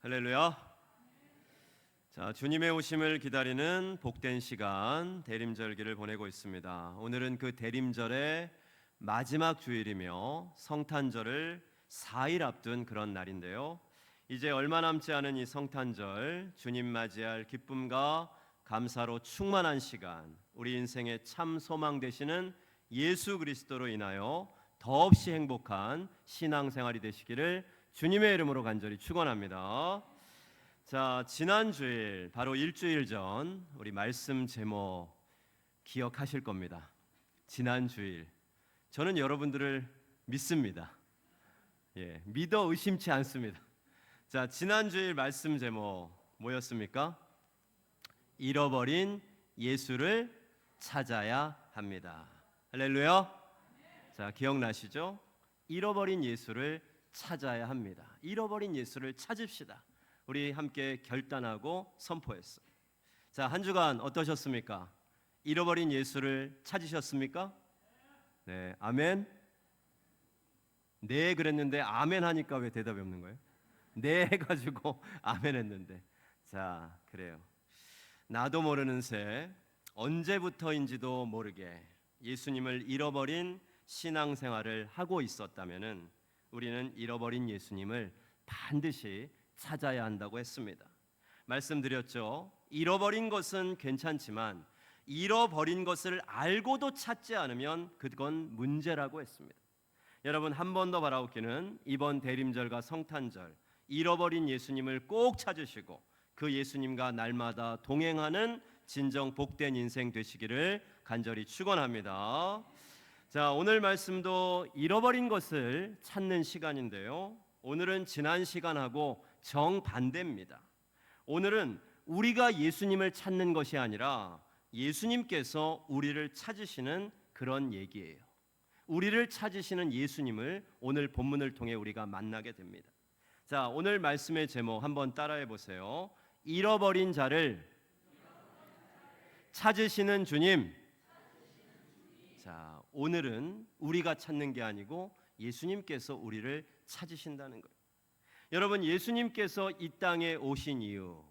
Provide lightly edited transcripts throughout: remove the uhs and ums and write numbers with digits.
할렐루야. 자, 주님의 오심을 기다리는 복된 시간 대림절기를 보내고 있습니다. 오늘은 그 대림절의 마지막 주일이며 성탄절을 4일 앞둔 그런 날인데요. 이제 얼마 남지 않은 이 성탄절, 주님 맞이할 기쁨과 감사로 충만한 시간, 우리 인생의 참 소망 되시는 예수 그리스도로 인하여 더없이 행복한 신앙생활이 되시기를 주님의 이름으로 간절히 축원합니다. 자, 지난 주일 바로 일주일 전 우리 말씀 제목 기억하실 겁니다. 지난 주일 저는 여러분들을 믿습니다. 믿어 의심치 않습니다. 자, 지난 주일 말씀 제목 뭐였습니까? 잃어버린 예수를 찾아야 합니다. 할렐루야. 자, 기억나시죠? 잃어버린 예수를 찾아야 합니다. 잃어버린 예수를 찾읍시다. 우리 함께 결단하고 선포했어요. 자, 한 주간 어떠셨습니까? 잃어버린 예수를 찾으셨습니까? 네, 아멘. 네, 그랬는데 아멘 하니까 왜 대답이 없는 거예요? 네 해가지고 아멘 했는데. 자, 그래요. 나도 모르는 새 언제부터인지도 모르게 예수님을 잃어버린 신앙생활을 하고 있었다면은 우리는 잃어버린 예수님을 반드시 찾아야 한다고 했습니다. 말씀드렸죠. 잃어버린 것은 괜찮지만 잃어버린 것을 알고도 찾지 않으면 그건 문제라고 했습니다. 여러분, 한 번 더 바라옵기는 이번 대림절과 성탄절 잃어버린 예수님을 꼭 찾으시고 그 예수님과 날마다 동행하는 진정 복된 인생 되시기를 간절히 축원합니다. 자, 오늘 말씀도 잃어버린 것을 찾는 시간인데요. 오늘은 지난 시간하고 정반대입니다. 오늘은 우리가 예수님을 찾는 것이 아니라 예수님께서 우리를 찾으시는 그런 얘기예요. 우리를 찾으시는 예수님을 오늘 본문을 통해 우리가 만나게 됩니다. 자, 오늘 말씀의 제목 한번 따라해 보세요. 잃어버린 자를 찾으시는 주님. 자, 오늘은 우리가 찾는 게 아니고 예수님께서 우리를 찾으신다는 거예요. 여러분, 예수님께서 이 땅에 오신 이유,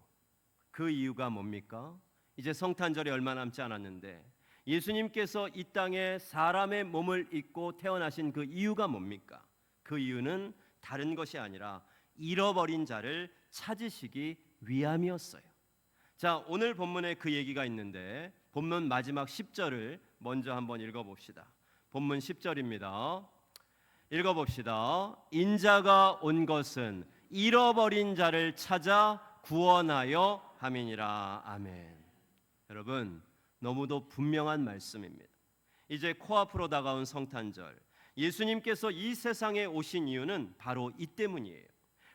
그 이유가 뭡니까? 이제 성탄절이 얼마 남지 않았는데 예수님께서 이 땅에 사람의 몸을 입고 태어나신 그 이유가 뭡니까? 그 이유는 다른 것이 아니라 잃어버린 자를 찾으시기 위함이었어요. 자, 오늘 본문에 그 얘기가 있는데 본문 마지막 10절을 먼저 한번 읽어봅시다. 본문 10절입니다. 읽어봅시다. 인자가 온 것은 잃어버린 자를 찾아 구원하여 함이니라. 아멘. 여러분, 너무도 분명한 말씀입니다. 이제 코앞으로 다가온 성탄절, 예수님께서 이 세상에 오신 이유는 바로 이 때문이에요.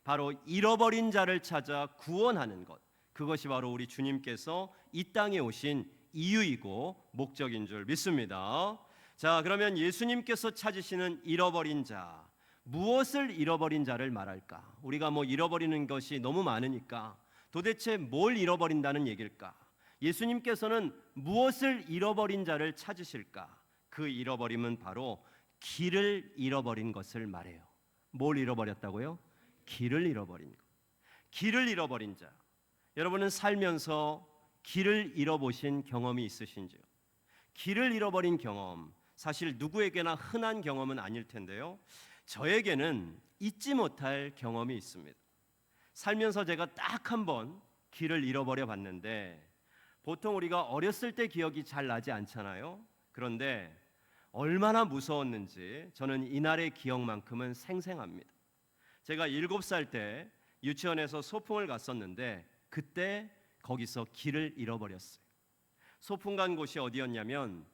바로 잃어버린 자를 찾아 구원하는 것, 그것이 바로 우리 주님께서 이 땅에 오신 이유이고 목적인 줄 믿습니다. 자, 그러면 예수님께서 찾으시는 잃어버린 자, 무엇을 잃어버린 자를 말할까? 우리가 잃어버리는 것이 너무 많으니까 도대체 뭘 잃어버린다는 얘기일까? 예수님께서는 무엇을 잃어버린 자를 찾으실까? 그 잃어버림은 바로 길을 잃어버린 것을 말해요. 뭘 잃어버렸다고요? 길을 잃어버린 것. 길을 잃어버린 자. 여러분은 살면서 길을 잃어보신 경험이 있으신지요? 길을 잃어버린 경험, 사실 누구에게나 흔한 경험은 아닐 텐데요. 저에게는 잊지 못할 경험이 있습니다. 살면서 제가 딱 한 번 길을 잃어버려 봤는데, 보통 우리가 어렸을 때 기억이 잘 나지 않잖아요. 그런데 얼마나 무서웠는지 저는 이날의 기억만큼은 생생합니다. 제가 7살 때 유치원에서 소풍을 갔었는데 그때 거기서 길을 잃어버렸어요. 소풍 간 곳이 어디였냐면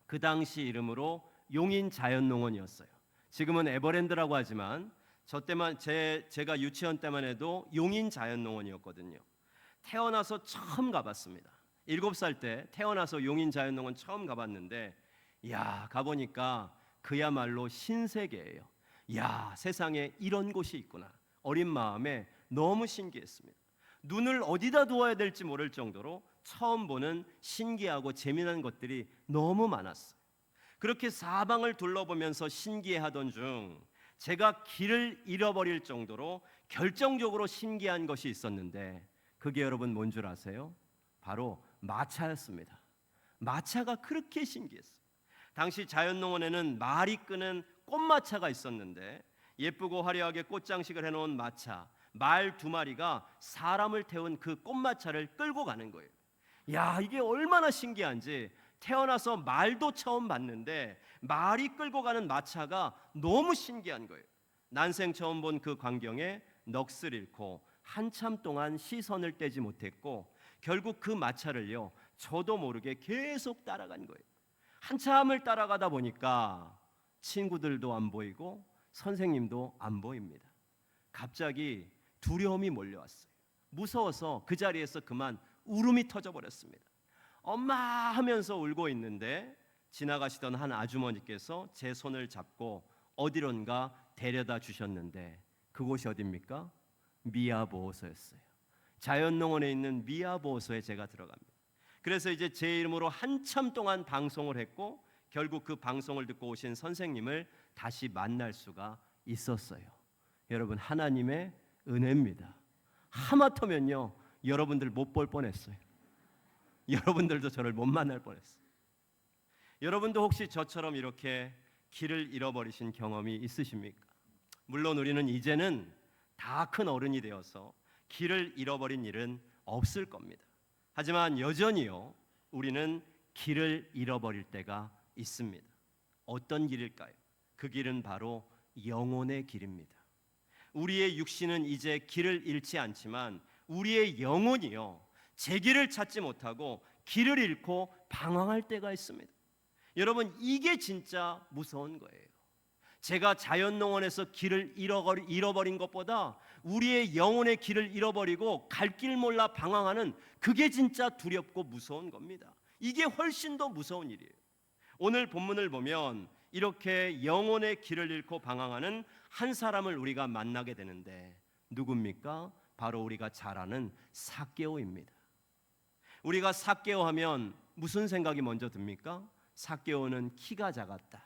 그 당시 이름으로 용인자연농원이었어요. 지금은 에버랜드라고 하지만 저 때만 제가 유치원 때만 해도 용인자연농원이었거든요. 태어나서 처음 가봤습니다. 7살 때 태어나서 용인자연농원 처음 가봤는데, 가보니까 그야말로 신세계예요. 세상에 이런 곳이 있구나. 어린 마음에 너무 신기했습니다. 눈을 어디다 두어야 될지 모를 정도로 처음 보는 신기하고 재미난 것들이 너무 많았어요. 그렇게 사방을 둘러보면서 신기해하던 중 제가 길을 잃어버릴 정도로 결정적으로 신기한 것이 있었는데 그게 여러분 뭔 줄 아세요? 바로 마차였습니다. 마차가 그렇게 신기했어요. 당시 자연농원에는 말이 끄는 꽃마차가 있었는데 예쁘고 화려하게 꽃장식을 해놓은 마차, 말 2마리가 사람을 태운 그 꽃마차를 끌고 가는 거예요. 야, 이게 얼마나 신기한지 태어나서 말도 처음 봤는데 말이 끌고 가는 마차가 너무 신기한 거예요. 난생 처음 본 그 광경에 넋을 잃고 한참 동안 시선을 떼지 못했고 결국 그 마차를요 저도 모르게 계속 따라간 거예요. 한참을 따라가다 보니까 친구들도 안 보이고 선생님도 안 보입니다. 갑자기 두려움이 몰려왔어요. 무서워서 그 자리에서 그만 울음이 터져버렸습니다. 엄마 하면서 울고 있는데 지나가시던 한 아주머니께서 제 손을 잡고 어디론가 데려다 주셨는데 그곳이 어디입니까? 미아보호소였어요. 자연농원에 있는 미아보호소에 제가 들어갑니다. 그래서 이제 제 이름으로 한참 동안 방송을 했고 결국 그 방송을 듣고 오신 선생님을 다시 만날 수가 있었어요. 여러분, 하나님의 은혜입니다. 하마터면요 여러분들 못 볼 뻔했어요. 여러분들도 저를 못 만날 뻔했어요. 여러분도 혹시 저처럼 이렇게 길을 잃어버리신 경험이 있으십니까? 물론 우리는 이제는 다 큰 어른이 되어서 길을 잃어버린 일은 없을 겁니다. 하지만 여전히요 우리는 길을 잃어버릴 때가 있습니다. 어떤 길일까요? 그 길은 바로 영혼의 길입니다. 우리의 육신은 이제 길을 잃지 않지만 우리의 영혼이요 제 길을 찾지 못하고 길을 잃고 방황할 때가 있습니다. 여러분, 이게 진짜 무서운 거예요. 제가 자연농원에서 길을 잃어버린 것보다 우리의 영혼의 길을 잃어버리고 갈 길 몰라 방황하는 그게 진짜 두렵고 무서운 겁니다. 이게 훨씬 더 무서운 일이에요. 오늘 본문을 보면 이렇게 영혼의 길을 잃고 방황하는 한 사람을 우리가 만나게 되는데 누굽니까? 바로 우리가 잘 아는 삭개오입니다. 우리가 삭개오 하면 무슨 생각이 먼저 듭니까? 삭개오는 키가 작았다.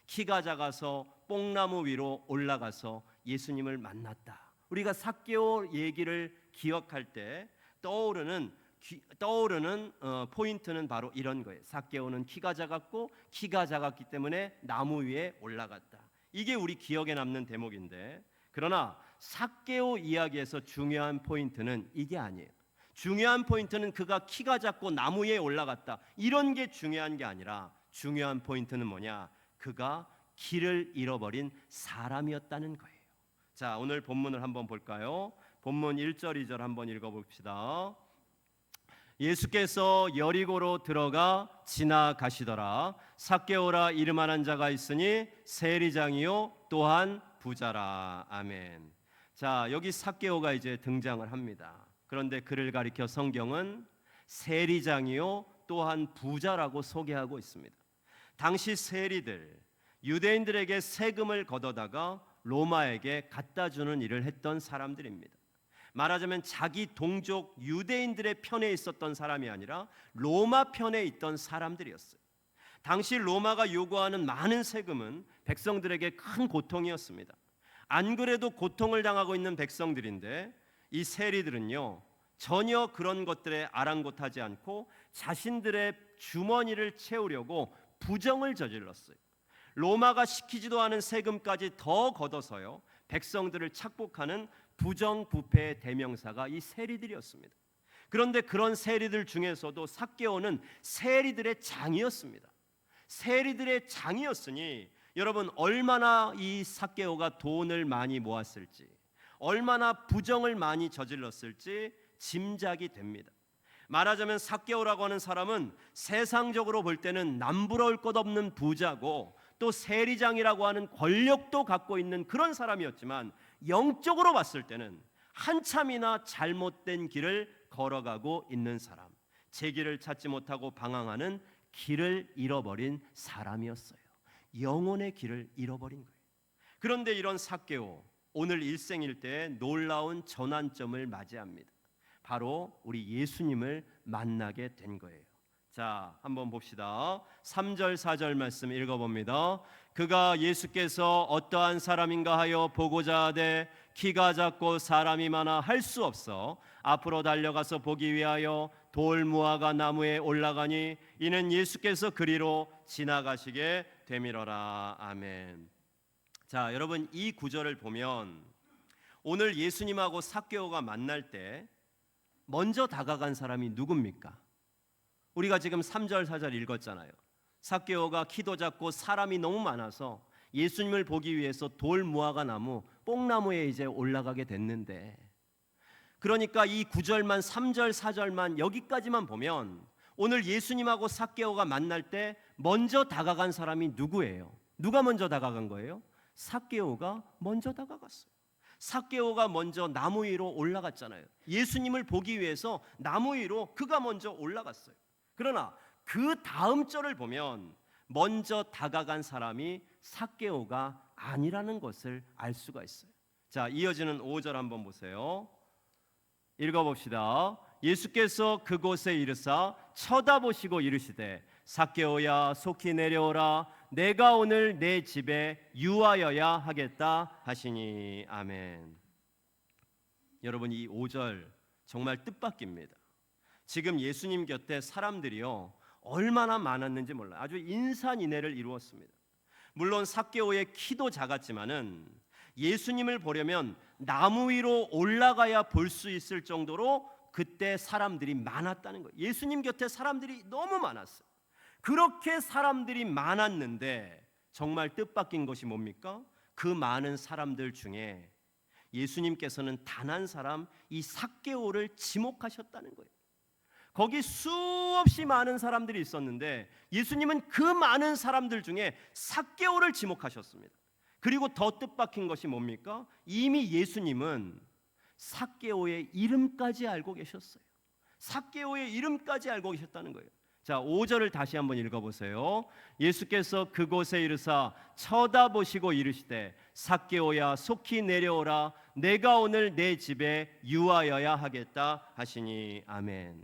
키가 작아서 뽕나무 위로 올라가서 예수님을 만났다. 우리가 삭개오 얘기를 기억할 때 떠오르는 포인트는 바로 이런 거예요. 삭개오는 키가 작았고 키가 작았기 때문에 나무 위에 올라갔다. 이게 우리 기억에 남는 대목인데 그러나 삭개오 이야기에서 중요한 포인트는 이게 아니에요. 중요한 포인트는 그가 키가 작고 나무 위에 올라갔다. 이런 게 중요한 게 아니라 중요한 포인트는 뭐냐? 그가 길을 잃어버린 사람이었다는 거예요. 자, 오늘 본문을 한번 볼까요? 본문 1절 2절 한번 읽어봅시다. 예수께서 여리고로 들어가 지나가시더라. 삭개오라 이름하는 자가 있으니 세리장이요 또한 부자라. 아멘. 자, 여기 삭개오가 이제 등장을 합니다. 그런데 그를 가리켜 성경은 세리장이요 또한 부자라고 소개하고 있습니다. 당시 세리들, 유대인들에게 세금을 걷어다가 로마에게 갖다 주는 일을 했던 사람들입니다. 말하자면 자기 동족 유대인들의 편에 있었던 사람이 아니라 로마 편에 있던 사람들이었어요. 당시 로마가 요구하는 많은 세금은 백성들에게 큰 고통이었습니다. 안 그래도 고통을 당하고 있는 백성들인데 이 세리들은요 전혀 그런 것들에 아랑곳하지 않고 자신들의 주머니를 채우려고 부정을 저질렀어요. 로마가 시키지도 않은 세금까지 더 걷어서요 백성들을 착복하는 부정부패의 대명사가 이 세리들이었습니다. 그런데 그런 세리들 중에서도 삭개오는 세리들의 장이었습니다. 세리들의 장이었으니 여러분 얼마나 이 삭개오가 돈을 많이 모았을지, 얼마나 부정을 많이 저질렀을지 짐작이 됩니다. 말하자면 삭개오라고 하는 사람은 세상적으로 볼 때는 남부러울 것 없는 부자고 또 세리장이라고 하는 권력도 갖고 있는 그런 사람이었지만 영적으로 봤을 때는 한참이나 잘못된 길을 걸어가고 있는 사람, 제 길을 찾지 못하고 방황하는 길을 잃어버린 사람이었어요. 영혼의 길을 잃어버린 거예요. 그런데 이런 삭개오, 오늘 일생일대에 놀라운 전환점을 맞이합니다. 바로 우리 예수님을 만나게 된 거예요. 자, 한번 봅시다. 3절 4절 말씀 읽어봅니다. 그가 예수께서 어떠한 사람인가 하여 보고자 하되 키가 작고 사람이 많아 할 수 없어 앞으로 달려가서 보기 위하여 돌무화과 나무에 올라가니 이는 예수께서 그리로 지나가시게 되밀어라. 아멘. 자, 여러분 이 구절을 보면 오늘 예수님하고 삭개오가 만날 때 먼저 다가간 사람이 누굽니까? 우리가 지금 3절 4절 읽었잖아요. 삭개오가 키도 작고 사람이 너무 많아서 예수님을 보기 위해서 돌무화과 나무, 뽕나무에 이제 올라가게 됐는데, 그러니까 이 9절만 3절 4절만 여기까지만 보면 오늘 예수님하고 삭개오가 만날 때 먼저 다가간 사람이 누구예요? 누가 먼저 다가간 거예요? 삭개오가 먼저 다가갔어요. 삭개오가 먼저 나무 위로 올라갔잖아요. 예수님을 보기 위해서 나무 위로 그가 먼저 올라갔어요. 그러나 그 다음 절을 보면 먼저 다가간 사람이 삭개오가 아니라는 것을 알 수가 있어요. 자, 이어지는 5절 한번 보세요. 읽어봅시다. 예수께서 그곳에 이르사 쳐다보시고 이르시되 삭개오야 속히 내려오라 내가 오늘 내 집에 유하여야 하겠다 하시니. 아멘. 여러분 이 5절 정말 뜻밖입니다. 지금 예수님 곁에 사람들이요 얼마나 많았는지 몰라요. 아주 인산인해를 이루었습니다. 물론 삭개오의 키도 작았지만은 예수님을 보려면 나무 위로 올라가야 볼 수 있을 정도로 그때 사람들이 많았다는 거예요. 예수님 곁에 사람들이 너무 많았어요. 그렇게 사람들이 많았는데 정말 뜻밖인 것이 뭡니까? 그 많은 사람들 중에 예수님께서는 단 한 사람 이 삭개오를 지목하셨다는 거예요. 거기 수없이 많은 사람들이 있었는데 예수님은 그 많은 사람들 중에 삭개오를 지목하셨습니다. 그리고 더 뜻밖인 것이 뭡니까? 이미 예수님은 삭개오의 이름까지 알고 계셨어요. 삭개오의 이름까지 알고 계셨다는 거예요. 자, 5절을 다시 한번 읽어보세요. 예수께서 그곳에 이르사 쳐다보시고 이르시되 삭개오야 속히 내려오라 내가 오늘 내 집에 유하여야 하겠다 하시니. 아멘.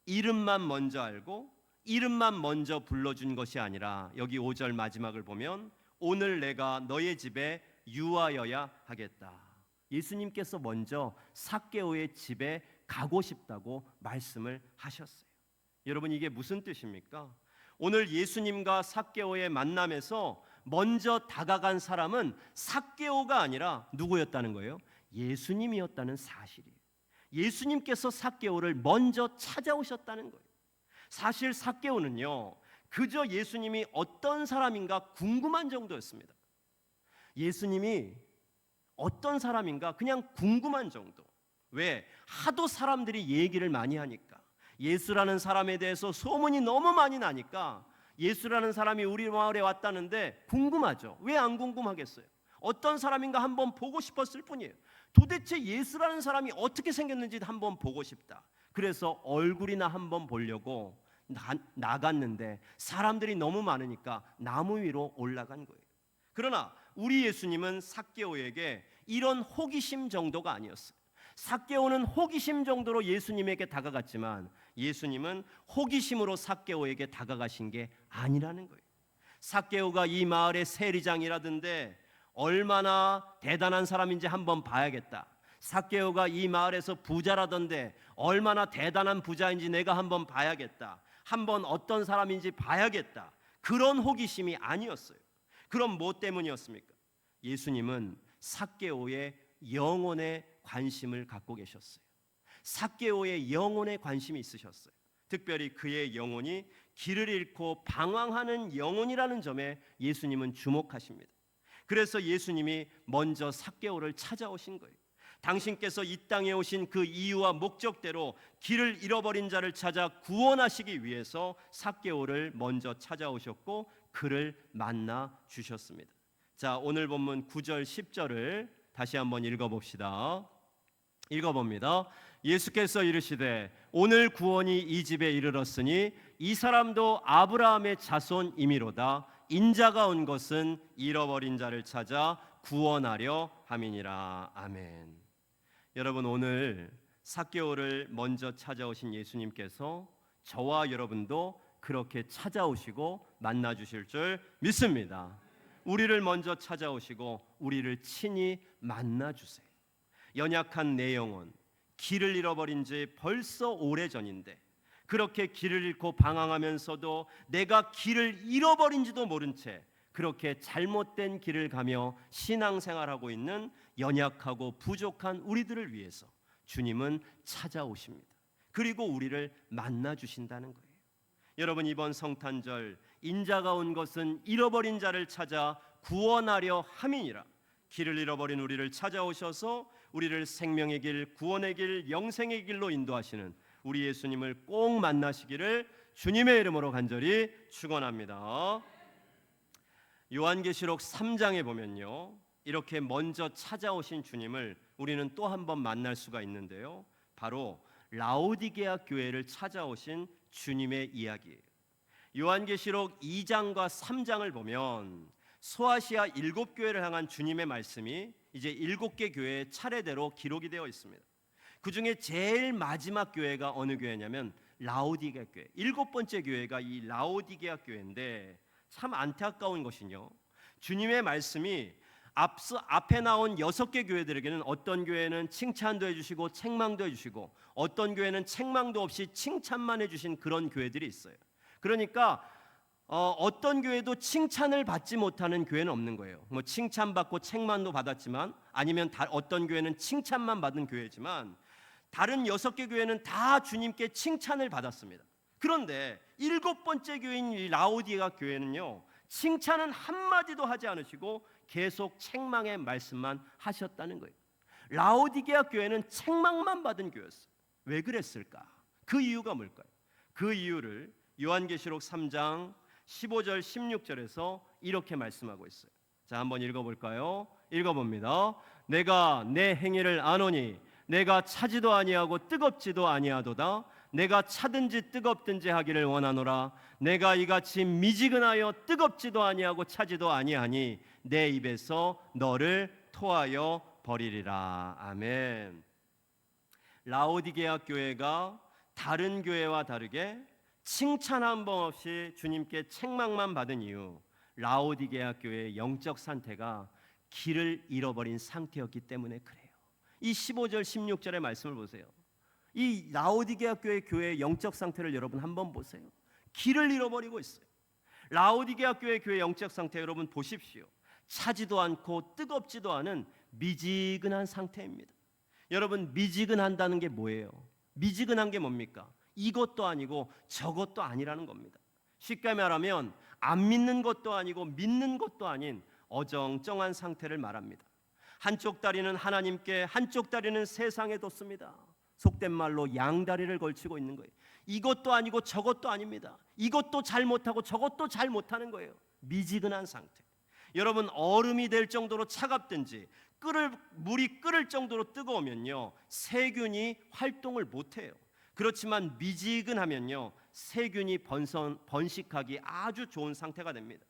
이름만 먼저 알고 이름만 먼저 불러준 것이 아니라 여기 5절 마지막을 보면 오늘 내가 너의 집에 유하여야 하겠다. 예수님께서 먼저 삭개오의 집에 가고 싶다고 말씀을 하셨어요. 여러분 이게 무슨 뜻입니까? 오늘 예수님과 삭개오의 만남에서 먼저 다가간 사람은 삭개오가 아니라 누구였다는 거예요? 예수님이었다는 사실이에요. 예수님께서 삭개오를 먼저 찾아오셨다는 거예요. 사실 삭개오는요 그저 예수님이 어떤 사람인가 궁금한 정도였습니다. 예수님이 어떤 사람인가 그냥 궁금한 정도. 왜? 하도 사람들이 얘기를 많이 하니까, 예수라는 사람에 대해서 소문이 너무 많이 나니까 예수라는 사람이 우리 마을에 왔다는데 궁금하죠. 왜 안 궁금하겠어요? 어떤 사람인가 한번 보고 싶었을 뿐이에요. 도대체 예수라는 사람이 어떻게 생겼는지 한번 보고 싶다. 그래서 얼굴이나 한번 보려고 나갔는데 사람들이 너무 많으니까 나무 위로 올라간 거예요. 그러나 우리 예수님은 삭개오에게 이런 호기심 정도가 아니었어요. 삭개오는 호기심 정도로 예수님에게 다가갔지만 예수님은 호기심으로 삭개오에게 다가가신 게 아니라는 거예요. 삭개오가 이 마을의 세리장이라던데 얼마나 대단한 사람인지 한번 봐야겠다. 삭개오가 이 마을에서 부자라던데 얼마나 대단한 부자인지 내가 한번 봐야겠다. 한번 어떤 사람인지 봐야겠다. 그런 호기심이 아니었어요. 그럼 뭐 때문이었습니까? 예수님은 삭개오의 영혼에 관심을 갖고 계셨어요. 삭개오의 영혼에 관심이 있으셨어요. 특별히 그의 영혼이 길을 잃고 방황하는 영혼이라는 점에 예수님은 주목하십니다. 그래서 예수님이 먼저 삭개오를 찾아오신 거예요. 당신께서 이 땅에 오신 그 이유와 목적대로 길을 잃어버린 자를 찾아 구원하시기 위해서 삭개오를 먼저 찾아오셨고 그를 만나 주셨습니다. 자, 오늘 본문 9절 10절을 다시 한번 읽어봅시다. 읽어봅니다. 예수께서 이르시되 오늘 구원이 이 집에 이르렀으니 이 사람도 아브라함의 자손이미로다. 인자가 온 것은 잃어버린 자를 찾아 구원하려 함이니라. 아멘. 여러분 오늘 삭개오를 먼저 찾아오신 예수님께서 저와 여러분도 그렇게 찾아오시고 만나 주실 줄 믿습니다. 우리를 먼저 찾아오시고 우리를 친히 만나 주세요. 연약한 내 영혼, 길을 잃어버린 지 벌써 오래전인데 그렇게 길을 잃고 방황하면서도 내가 길을 잃어버린지도 모른 채 그렇게 잘못된 길을 가며 신앙생활하고 있는 연약하고 부족한 우리들을 위해서 주님은 찾아오십니다. 그리고 우리를 만나 주신다는 거예요. 여러분, 이번 성탄절 인자가 온 것은 잃어버린 자를 찾아 구원하려 함이니라. 길을 잃어버린 우리를 찾아오셔서 우리를 생명의 길, 구원의 길, 영생의 길로 인도하시는 우리 예수님을 꼭 만나시기를 주님의 이름으로 간절히 축원합니다. 요한계시록 3장에 보면요, 이렇게 먼저 찾아오신 주님을 우리는 또 한 번 만날 수가 있는데요, 바로 라오디게아 교회를 찾아오신 주님의 이야기예요. 요한계시록 2장과 3장을 보면 소아시아 7교회를 향한 주님의 말씀이 이제 7개 교회의 차례대로 기록이 되어 있습니다. 그 중에 제일 마지막 교회가 어느 교회냐면 라오디게아 교회. 7번째 교회가 이 라오디게아 교회인데 참 안타까운 것이요, 주님의 말씀이 앞에 나온 6개 교회들에게는 어떤 교회는 칭찬도 해주시고 책망도 해주시고 어떤 교회는 책망도 없이 칭찬만 해주신 그런 교회들이 있어요. 그러니까 어떤 교회도 칭찬을 받지 못하는 교회는 없는 거예요. 뭐 칭찬받고 책망도 받았지만, 아니면 어떤 교회는 칭찬만 받은 교회지만 다른 6개 교회는 다 주님께 칭찬을 받았습니다. 그런데 7번째 교회인 이 라오디게아 교회는요, 칭찬은 한마디도 하지 않으시고 계속 책망의 말씀만 하셨다는 거예요. 라오디게아 교회는 책망만 받은 교회였어요. 왜 그랬을까? 그 이유가 뭘까요? 그 이유를 요한계시록 3장 15절 16절에서 이렇게 말씀하고 있어요. 자, 한번 읽어볼까요? 읽어봅니다. 내가 내 행위를 아노니 내가 차지도 아니하고 뜨겁지도 아니하도다. 내가 차든지 뜨겁든지 하기를 원하노라. 내가 이같이 미지근하여 뜨겁지도 아니하고 차지도 아니하니 내 입에서 너를 토하여 버리리라. 아멘. 라오디게아 교회가 다른 교회와 다르게 칭찬 한 번 없이 주님께 책망만 받은 이유, 라오디게아 교회의 영적 상태가 길을 잃어버린 상태였기 때문에 그래요. 이 15절 16절의 말씀을 보세요. 이 라오디게아 교회의 영적 상태를 여러분 한번 보세요. 길을 잃어버리고 있어요. 라오디게아 교회의 영적 상태 여러분 보십시오. 차지도 않고 뜨겁지도 않은 미지근한 상태입니다. 여러분, 미지근한다는 게 뭐예요? 미지근한 게 뭡니까? 이것도 아니고 저것도 아니라는 겁니다. 쉽게 말하면 안 믿는 것도 아니고 믿는 것도 아닌 어정쩡한 상태를 말합니다. 한쪽 다리는 하나님께, 한쪽 다리는 세상에 뒀습니다. 속된 말로 양다리를 걸치고 있는 거예요. 이것도 아니고 저것도 아닙니다. 이것도 잘 못하고 저것도 잘 못하는 거예요. 미지근한 상태. 여러분, 얼음이 될 정도로 차갑든지 물이 끓을 정도로 뜨거우면요, 세균이 활동을 못해요. 그렇지만 미지근하면요, 세균이 번식하기 아주 좋은 상태가 됩니다.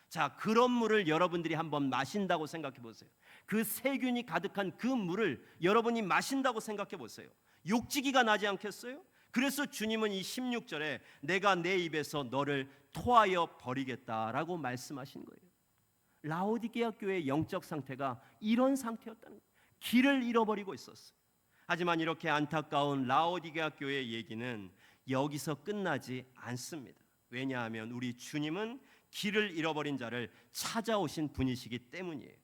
자, 그런 물을 여러분들이 한번 마신다고 생각해 보세요. 그 세균이 가득한 그 물을 여러분이 마신다고 생각해 보세요. 욕지기가 나지 않겠어요? 그래서 주님은 이 16절에 내가 내 입에서 너를 토하여 버리겠다라고 말씀하신 거예요. 라오디게아 교회의 영적 상태가 이런 상태였다는 거예요. 길을 잃어버리고 있었어요. 하지만 이렇게 안타까운 라오디게아 교회의 얘기는 여기서 끝나지 않습니다. 왜냐하면 우리 주님은 길을 잃어버린 자를 찾아오신 분이시기 때문이에요.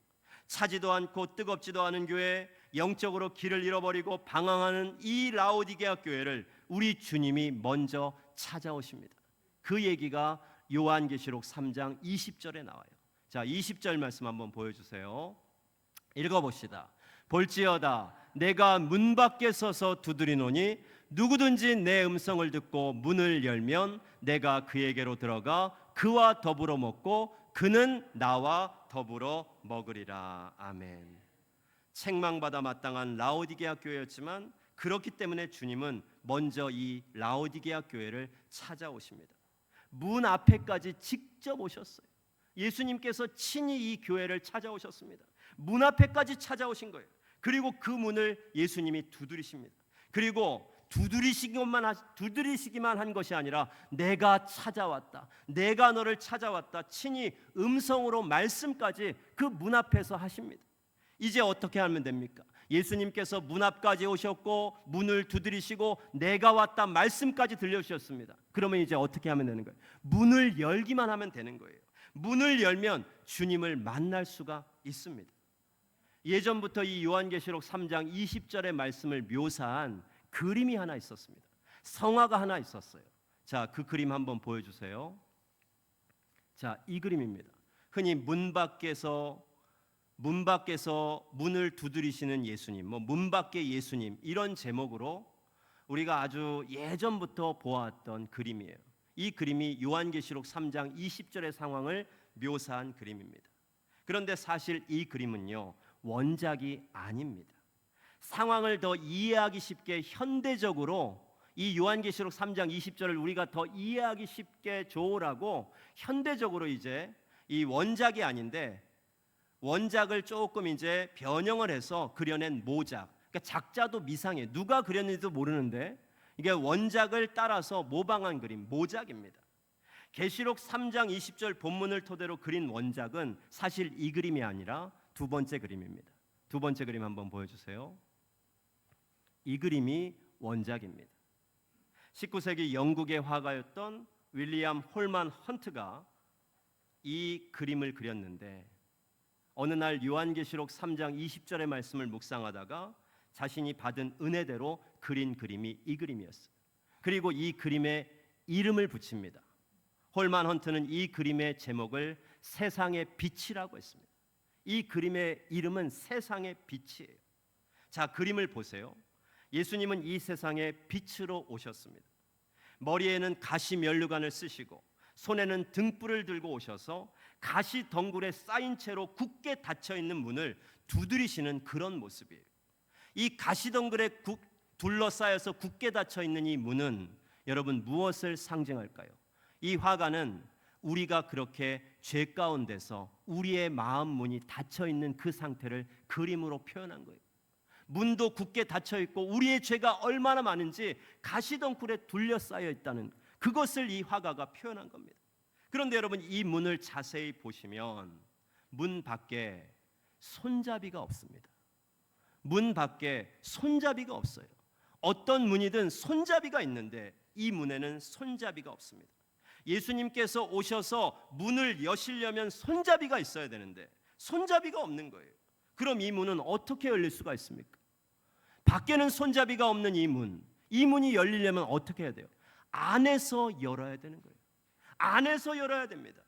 차지도 않고 뜨겁지도 않은 교회, 영적으로 길을 잃어버리고 방황하는 이 라오디게아 교회를 우리 주님이 먼저 찾아오십니다. 그 얘기가 요한계시록 3장 20절에 나와요. 자, 20절 말씀 한번 보여주세요. 읽어봅시다. 볼지어다 내가 문 밖에 서서 두드리노니 누구든지 내 음성을 듣고 문을 열면 내가 그에게로 들어가 그와 더불어 먹고 그는 나와 더불어 먹으리라. 아멘. 책망받아 마땅한 라오디게아 교회였지만 그렇기 때문에 주님은 먼저 이 라오디게아 교회를 찾아오십니다. 문 앞에까지 직접 오셨어요. 예수님께서 친히 이 교회를 찾아오셨습니다. 문 앞에까지 찾아오신 거예요. 그리고 그 문을 예수님이 두드리십니다. 그리고 두드리시기만 한 것이 아니라 내가 찾아왔다, 내가 너를 찾아왔다, 친히 음성으로 말씀까지 그 문 앞에서 하십니다. 이제 어떻게 하면 됩니까? 예수님께서 문 앞까지 오셨고 문을 두드리시고 내가 왔다 말씀까지 들려주셨습니다. 그러면 이제 어떻게 하면 되는 거예요? 문을 열기만 하면 되는 거예요. 문을 열면 주님을 만날 수가 있습니다. 예전부터 이 요한계시록 3장 20절의 말씀을 묘사한 그림이 하나 있었습니다. 성화가 하나 있었어요. 자, 그 그림 한번 보여주세요. 자, 이 그림입니다. 흔히 문 밖에서 문을 두드리시는 예수님, 문 밖의 예수님, 이런 제목으로 우리가 아주 예전부터 보았던 그림이에요. 이 그림이 요한계시록 3장 20절의 상황을 묘사한 그림입니다. 그런데 사실 이 그림은요, 원작이 아닙니다. 상황을 더 이해하기 쉽게 현대적으로 이 요한계시록 3장 20절을 우리가 더 이해하기 쉽게 좋으라고 현대적으로 이제 이 원작이 아닌데 원작을 조금 이제 변형을 해서 그려낸 모작. 그러니까 작자도 미상해. 누가 그렸는지도 모르는데 이게 원작을 따라서 모방한 그림, 모작입니다. 계시록 3장 20절 본문을 토대로 그린 원작은 사실 이 그림이 아니라 두 번째 그림입니다. 두 번째 그림 한번 보여주세요. 이 그림이 원작입니다. 19세기 영국의 화가였던 윌리엄 홀만 헌트가 이 그림을 그렸는데 어느 날 요한계시록 3장 20절의 말씀을 묵상하다가 자신이 받은 은혜대로 그린 그림이 이 그림이었어요. 그리고 이 그림에 이름을 붙입니다. 홀만 헌트는 이 그림의 제목을 세상의 빛이라고 했습니다. 이 그림의 이름은 세상의 빛이에요. 자, 그림을 보세요. 예수님은 이 세상에 빛으로 오셨습니다. 머리에는 가시 면류관을 쓰시고 손에는 등불을 들고 오셔서 가시 덩굴에 쌓인 채로 굳게 닫혀 있는 문을 두드리시는 그런 모습이에요. 이 가시 덩굴에 둘러싸여서 굳게 닫혀 있는 이 문은 여러분 무엇을 상징할까요? 이 화가는 우리가 그렇게 죄 가운데서 우리의 마음 문이 닫혀 있는 그 상태를 그림으로 표현한 거예요. 문도 굳게 닫혀 있고 우리의 죄가 얼마나 많은지 가시덩굴에 둘러싸여 있다는 그것을 이 화가가 표현한 겁니다. 그런데 여러분 이 문을 자세히 보시면 문 밖에 손잡이가 없습니다. 문 밖에 손잡이가 없어요. 어떤 문이든 손잡이가 있는데 이 문에는 손잡이가 없습니다. 예수님께서 오셔서 문을 여시려면 손잡이가 있어야 되는데 손잡이가 없는 거예요. 그럼 이 문은 어떻게 열릴 수가 있습니까? 밖에는 손잡이가 없는 이 문이 열리려면 어떻게 해야 돼요? 안에서 열어야 되는 거예요. 안에서 열어야 됩니다.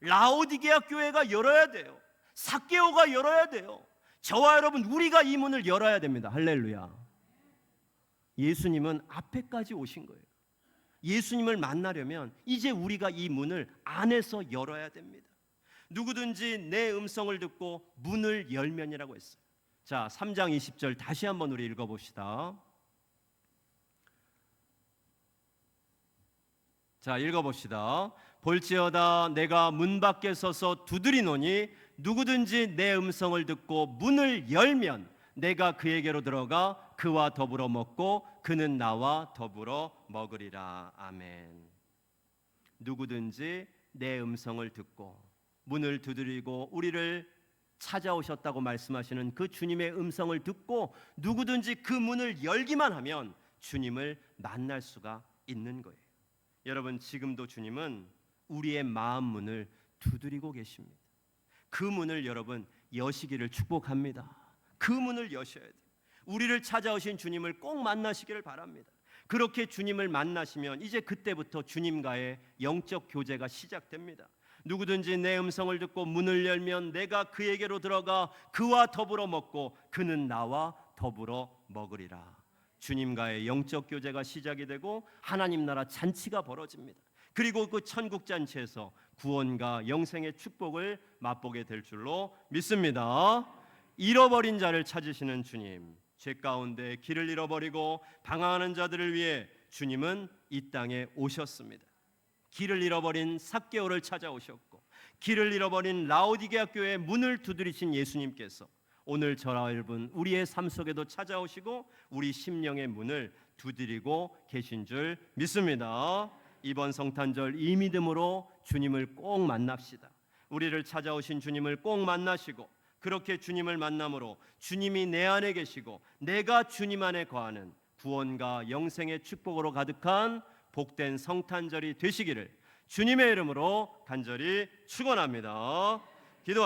라오디게아 교회가 열어야 돼요. 삭개오가 열어야 돼요. 저와 여러분 우리가 이 문을 열어야 됩니다. 할렐루야. 예수님은 앞에까지 오신 거예요. 예수님을 만나려면 이제 우리가 이 문을 안에서 열어야 됩니다. 누구든지 내 음성을 듣고 문을 열면이라고 했어요. 자, 3장 20절 다시 한번 우리 읽어봅시다. 자, 읽어봅시다. 볼지어다 내가 문 밖에 서서 두드리노니 누구든지 내 음성을 듣고 문을 열면 내가 그에게로 들어가 그와 더불어 먹고 그는 나와 더불어 먹으리라. 아멘. 누구든지 내 음성을 듣고 문을 두드리고 우리를 찾아오셨다고 말씀하시는 그 주님의 음성을 듣고 누구든지 그 문을 열기만 하면 주님을 만날 수가 있는 거예요. 여러분 지금도 주님은 우리의 마음 문을 두드리고 계십니다. 그 문을 여러분 여시기를 축복합니다. 그 문을 여셔야 돼요. 우리를 찾아오신 주님을 꼭 만나시기를 바랍니다. 그렇게 주님을 만나시면 이제 그때부터 주님과의 영적 교제가 시작됩니다. 누구든지 내 음성을 듣고 문을 열면 내가 그에게로 들어가 그와 더불어 먹고 그는 나와 더불어 먹으리라. 주님과의 영적 교제가 시작이 되고 하나님 나라 잔치가 벌어집니다. 그리고 그 천국 잔치에서 구원과 영생의 축복을 맛보게 될 줄로 믿습니다. 잃어버린 자를 찾으시는 주님, 죄 가운데 길을 잃어버리고 방황하는 자들을 위해 주님은 이 땅에 오셨습니다. 길을 잃어버린 삭개오를 찾아오셨고 길을 잃어버린 라오디게아 교회의 문을 두드리신 예수님께서 오늘 저와 여러분 우리의 삶 속에도 찾아오시고 우리 심령의 문을 두드리고 계신 줄 믿습니다. 이번 성탄절 이 믿음으로 주님을 꼭 만납시다. 우리를 찾아오신 주님을 꼭 만나시고 그렇게 주님을 만남으로 주님이 내 안에 계시고 내가 주님 안에 거하는 구원과 영생의 축복으로 가득한 복된 성탄절이 되시기를 주님의 이름으로 간절히 축원합니다. 기도하겠습니다.